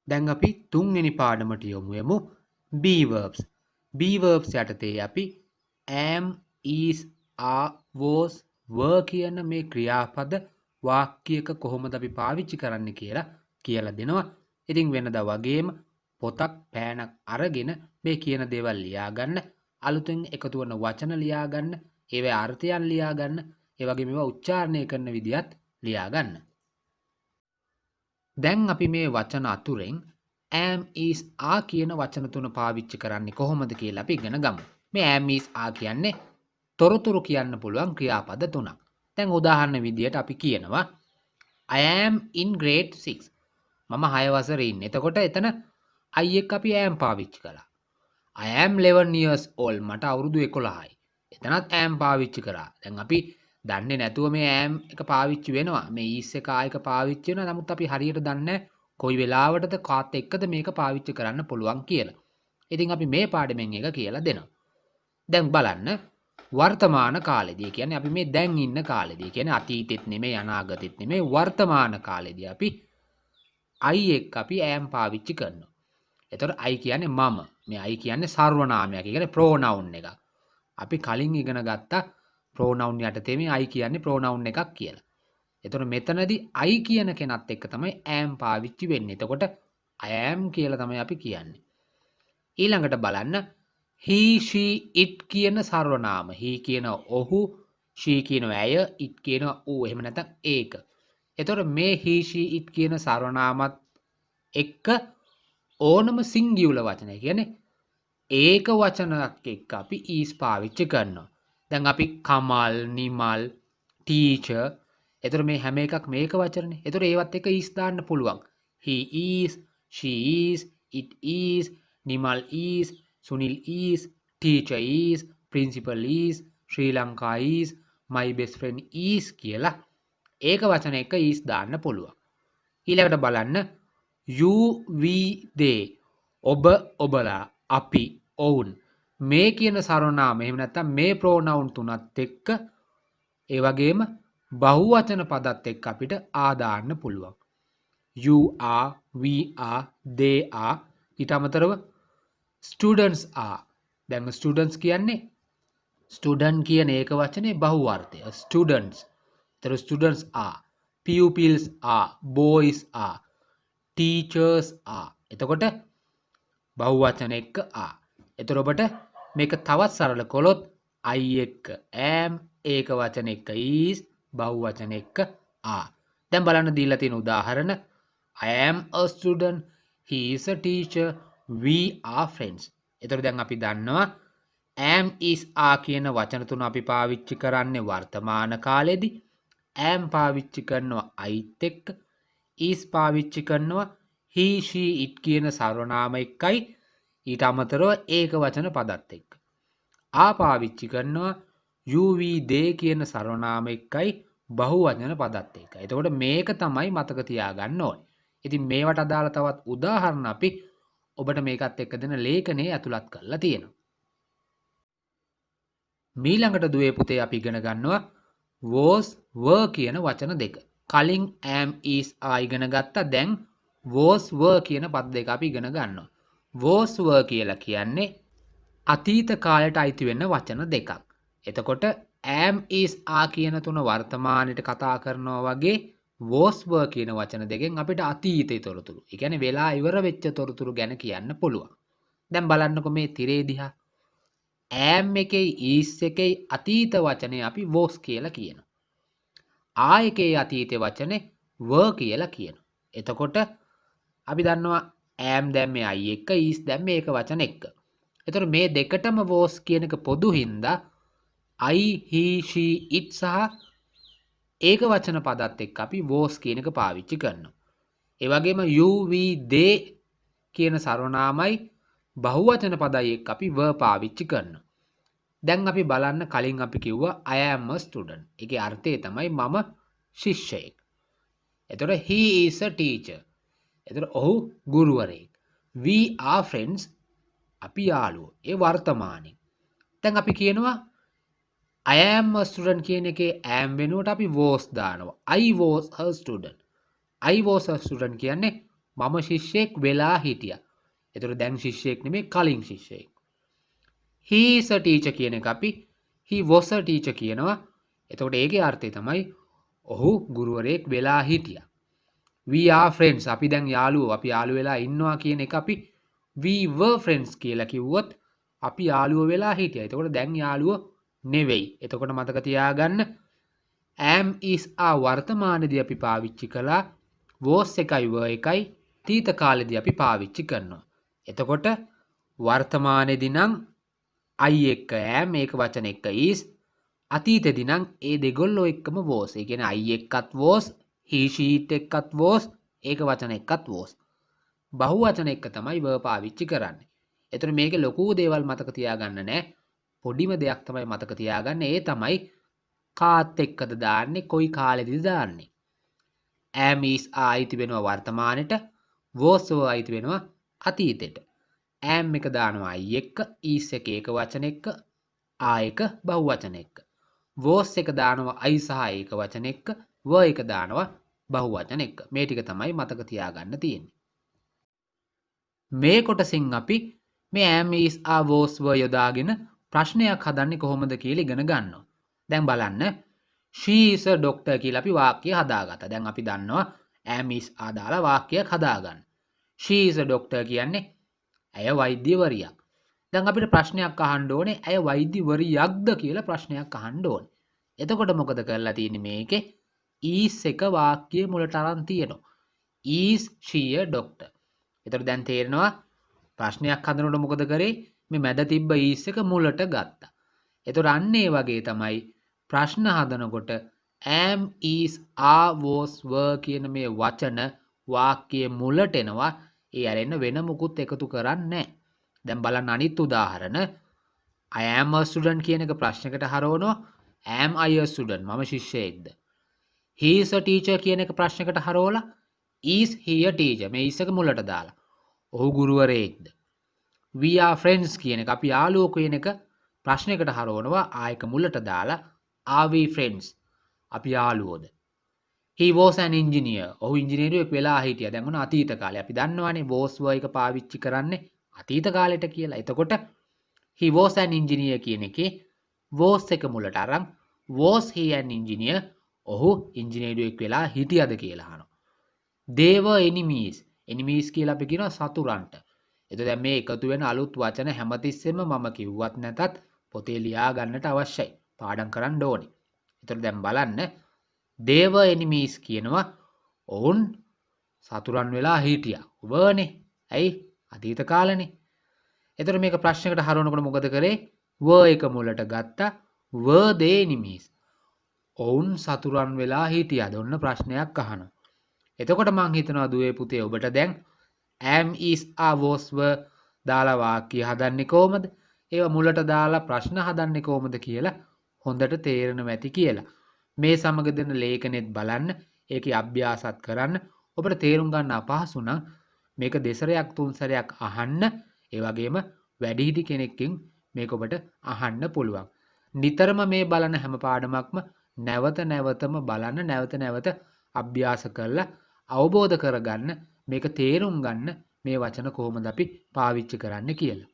දැන් අපි තුන්වෙනි පාඩමට යමු යමු be verbs. be verbs යටතේ අපි am, is, are, was, were කියන මේ ක්‍රියාපද වාක්‍යයක කොහොමද අපි පාවිච්චි කරන්න කියලා දෙනවා. ඉතින් වෙනදා වගේම පොතක් පෑනක් අරගෙන මේ කියන දේවල් ලියා ගන්න, අලුතෙන් එකතු වන වචන ලියා ගන්න, ඒවේ අර්ථයන් ලියා ගන්න, ඒ වගේ මේවා උච්චාරණය කරන විදිහත් ලියා ගන්න. දැන් අපි මේ වචන අතුරෙන් am, is, are කියන වචන තුන පාවිච්චි කරන්නේ කොහොමද කියලා අපි ඉගෙන ගමු. මේ am, is, are කියන්නේ තොරතුරු කියන්න පුළුවන් ක්‍රියාපද තුනක්. දැන් උදාහරණ විදියට අපි කියනවා I am in grade 6. මම 6 වසරේ ඉන්නේ. එතකොට එතන I එක අපි am පාවිච්චි කළා. I am 11 years old. මට අවුරුදු 11යි. එතනත් am පාවිච්චි කරා. දැන් අපි දන්නේ නැතුව මේ am එක පාවිච්චි වෙනවා. මේ is එක ආ එක පාවිච්චි වෙනවා. නමුත් අපි හරියට දන්නේ කොයි වෙලාවටද කාත් එක්කද මේක පාවිච්චි කරන්න පුළුවන් කියලා. ඉතින් අපි මේ පාඩමෙන් එක කියලා දෙනවා. දැන් බලන්න වර්තමාන කාලෙදී කියන්නේ අපි මේ දැන් ඉන්න කාලෙදී කියන්නේ අතීතෙත් නෙමෙයි අනාගතෙත් නෙමෙයි වර්තමාන කාලෙදී අපි I එක්ක අපි am පාවිච්චි කරනවා. එතකොට I කියන්නේ මම. මේ I කියන්නේ සර්වනාමයක්. ඒ කියන්නේ pronoun එකක්. අපි කලින් ඉගෙන ගත්තා pronoun යටතේ මේ I කියන්නේ pronoun එකක් කියලා. එතකොට මෙතනදී I කියන කෙනත් එක්ක තමයි am පාවිච්චි වෙන්නේ. එතකොට I am කියලා තමයි අපි කියන්නේ. ඊළඟට බලන්න he, she, it කියන සර්වනාම. he කියන ඔහු, she කියන ඇය, it කියන ඌ. එහෙම නැත්නම් ඒක. එතකොට මේ he, she, it කියන සර්වනාමත් එක්ක ඕනම සිංගියුලර් වචනය කියන්නේ ඒක වචනයක් එක්ක අපි is පාවිච්චි කරනවා. දැන් අපි කමල්, නිමල්, teacher. එතකොට මේ හැම එකක් මේක වචනනේ. එතකොට ඒවත් එක is දාන්න පුළුවන්. he is, she is, it is, Nimal is, Sunil is, teacher is, principal is, Sri Lanka is, my best friend is කියලා ඒක වචන එක is දාන්න පුළුවන්. ඊළඟට බලන්න you, we, they. ඔබ, ඔබලා, අපි, ඔවුන්. මේ කියන සර්වනාම එහෙම නැත්නම් මේ pronoun තුනත් එක්ක ඒ වගේම බහුවචන පදත් එක්ක අපිට ආ දාන්න පුළුවන්. you are, we are, they are. ඊට අමතරව students are. දැන් students කියන්නේ student කියන ඒක වචනේ බහුවර්තය. students. ඒතර students are. pupils are. boys are. teachers are. එතකොට බහුවචන එක්ක are. ඒතර ඔබට මේක තවත් සරල කළොත් I එක්ක am, ඒක වචන එක්ක is, බහුවචන එක්ක are. දැන් බලන්න දීලා තියෙන උදාහරණ I am a student, he is a teacher, we are friends. එතකොට දැන් අපි දන්නවා am, is, are කියන වචන තුන අපි පාවිච්චි කරන්නේ වර්තමාන කාලෙදී. am පාවිච්චි කරනවා Iත් එක්ක, is පාවිච්චි කරනවා he, she, it කියන සර්වනාම එක්කයි. ඊට අමතරව ඒක වචන පදත් එක්ක. ආ පාවිච්චි කරනවා you, we, they කියන සර්වනාම එක්කයි බහුවචන පදත් එක්කයි. එතකොට මේක තමයි මතක තියාගන්න ඕනේ. ඉතින් මේවට අදාළ තවත් උදාහරණ අපි ඔබට මේකත් එක්ක දෙන ලේඛනයේ ඇතුළත් කරලා තියෙනවා. මීළඟට දුවේ පුතේ අපි ඉගෙන ගන්නවා was, were කියන වචන දෙක. කලින් am, is, are ඉගෙන ගත්තා. දැන් was, were කියන පද දෙක අපි ඉගෙන ගන්නවා. was, were කියලා කියන්නේ අතීත කාලයට අයිති වෙන වචන දෙකක්. එතකොට am, is, are කියන තුන වර්තමානයේ කතා කරනවා වගේ was, were කියන වචන දෙකෙන් අපිට අතීතයේ තොරතුරු, ඒ කියන්නේ වෙලා ඉවර වෙච්ච තොරතුරු ගැන කියන්න පුළුවන්. දැන් බලන්නකො මේ තිරේ දිහා. am එකේ is එකේ අතීත වචනේ අපි was කියලා කියනවා. are එකේ අතීත වචනේ were කියලා කියනවා. එතකොට අපි දන්නවා am දැන් මේ I එක, is දැන් මේක වචන එක. එතකොට මේ දෙකටම was කියන එක පොදු හින්දා I, he, she, it සහ ඒක වචන පදත් එක්ක අපි was කියන එක පාවිච්චි කරනවා. ඒ වගේම you, we, they කියන සර්වනාමයි බහුවචන පදයි එක්ක අපි were පාවිච්චි කරනවා. දැන් අපි බලන්න කලින් අපි කිව්වා I am a student. ඒකේ අර්ථය තමයි මම ශිෂ්‍යයෙක්. එතකොට he is a teacher. එතකොට ඔහු ගුරුවරයෙක්. we are friends. අපි යාළුවෝ. ඒ වර්තමානයේ. දැන් අපි කියනවා I am a student කියන එකේ am වෙනුවට අපි was දානවා. I was a student. I was a student කියන්නේ මම ශිෂ්‍යෙක් වෙලා හිටියා. එතකොට දැන් ශිෂ්‍යෙක් නෙමෙයි කලින් ශිෂ්‍යෙක්. he is a teacher කියන එක අපි he was a teacher කියනවා. එතකොට ඒකේ අර්ථය තමයි ඔහු ගුරුවරයෙක් වෙලා හිටියා. we are friends අපි දැන් යාළුවෝ අපි යාළුවෝ වෙලා ඉන්නවා කියන එක අපි we were friends කියලා කිව්වොත් අපි යාළුවෝ වෙලා හිටියා. එතකොට දැන් යාළුවෝ නෙවෙයි. එතකොට මතක තියාගන්න am is a වර්තමානයේදී අපි පාවිච්චි කළා was එකයි were එකයි අතීත කාලෙදී අපි පාවිච්චි කරනවා. එතකොට වර්තමානයේදී නම් I එක්ක am ඒක වචන එක්ක is අතීතෙදී නම් ඒ දෙගොල්ලෝ එක්කම was. ඒ කියන්නේ I එක්කත් was he she it එක්කත් was ඒක වචන එක්කත් was. බහුවචන එක්ක තමයි verb පාවිච්චි කරන්නේ. එතකොට මේකේ ලොකු දේවල් මතක තියාගන්න නෑ. පොඩිම දෙයක් තමයි මතක තියාගන්න. ඒ තමයි කාත් එක්කද දාන්නේ කොයි කාලෙදිද දාන්නේ. am is ආයිති වෙනවා වර්තමානෙට was ආයිති වෙනවා අතීතෙට. am එක දානවා I එක්ක is එක ඒක වචන එක්ක ආ එක බහුවචන එක්ක. was එක දානවා I සහ ඒක වචන එක්ක were එක දානවා බහුවචන එක්ක. මේ ටික තමයි මතක තියාගන්න තියෙන්නේ. මේ කොටසින් අපි මේ am is are was were යොදාගෙන ප්‍රශ්නයක් හදන්නේ කොහොමද කියලා ඉගෙන ගන්නවා. දැන් බලන්න she is a doctor කියලා අපි වාක්‍ය හදාගත්තා. දැන් අපි දන්නවා am is are දාලා වාක්‍යයක් හදාගන්න. she is a doctor කියන්නේ ඇය වෛද්‍යවරියක්. දැන් අපිට ප්‍රශ්නයක් අහන්න ඕනේ ඇය වෛද්‍යවරියක්ද කියලා ප්‍රශ්නයක් අහන්න ඕනේ. එතකොට මොකද කරලා තියෙන්නේ මේකේ is එක වාක්‍යයේ මුලට අරන් තියෙනවා. is she a doctor. එතකොට දැන් තේරෙනවා ප්‍රශ්නයක් හදනකොට මොකද කරේ මේ මැද තිබ්බ is එක මුලට ගත්තා. එතකොට අන්න ඒ වගේ තමයි ප්‍රශ්න හදනකොට am is are was were කියන මේ වචන වාක්‍යයේ මුලට එනවා. ඒ අරෙන්න වෙන මොකුත් එකතු කරන්නේ නැහැ. දැන් බලන්න අනිත් උදාහරණ I am a student කියන එක ප්‍රශ්නයකට හරවනවා am I a student මම ශිෂ්‍යයෙක්ද. he is a teacher කියන එක ප්‍රශ්නයකට හරවලා is he a teacher මේ is එක මුලට දාලා ඔහු ගුරුවරයෙක්ද. we are friends කියන එක අපි යාළුවෝ කියන එක ප්‍රශ්නයකට හරවනවා ආයක මුලට දාලා are we friends අපි යාළුවෝද. he was an engineer ඔහු ඉංජිනේරුවෙක් වෙලා හිටියා. දැන් මොන අතීත කාලේ අපි දන්නවනේ was were එක පාවිච්චි කරන්නේ අතීත කාලෙට කියලා. එතකොට he was an engineer කියන එකේ was එක මුලට අරන් was he an engineer ඔහු ඉංජිනේරුවෙක් වෙලා හිටියද කියලා අහනවා. they were enemies enemies කියලා අපි කියනවා සතුරන්ට. එතකොට දැන් මේ එකතු වෙන අලුත් වචන හැමතිස්සෙම මම කිව්වත් නැතත් පොතේ ලියා ගන්නට අවශ්‍යයි. පාඩම් කරන්න ඕනේ. එතකොට දැන් බලන්න they were enemies කියනවා ඔවුන් සතුරන් වෙලා හිටියා. වර්නේ. ඇයි? අතීත කාලනේ. එතකොට මේක ප්‍රශ්නයකට හරවනකොට මොකද කරේ? were එක මුලට ගත්තා. were they enemies? ඔවුන් සතුරන් වෙලා හිටියාද? ඔන්න ප්‍රශ්නයක් අහනවා. එතකොට මං හිතනවා දුවේ පුතේ ඔබට දැන් am is are was were දාලා වාක්‍ය හදන්නේ කොහමද? ඒවා මුලට දාලා ප්‍රශ්න හදන්නේ කොහමද කියලා හොඳට තේරෙනවා ඇති කියලා. මේ සමග දෙන ලේඛනෙත් බලන්න, ඒකේ අභ්‍යාසත් කරන්න. ඔබට තේරුම් ගන්න අපහසු නම් මේක දෙසරයක් තුන් සැරයක් අහන්න. ඒ වගේම වැඩිහිටි කෙනෙක්ගෙන් මේක ඔබට අහන්න පුළුවන්. නිතරම මේ බලන හැම පාඩමක්ම නැවත නැවතම බලන්න, නැවත නැවත අභ්‍යාස කරලා අවබෝධ කරගන්න, මේක තේරුම් ගන්න මේ වචන කොහොමද අපි පාවිච්චි කරන්න කියලා.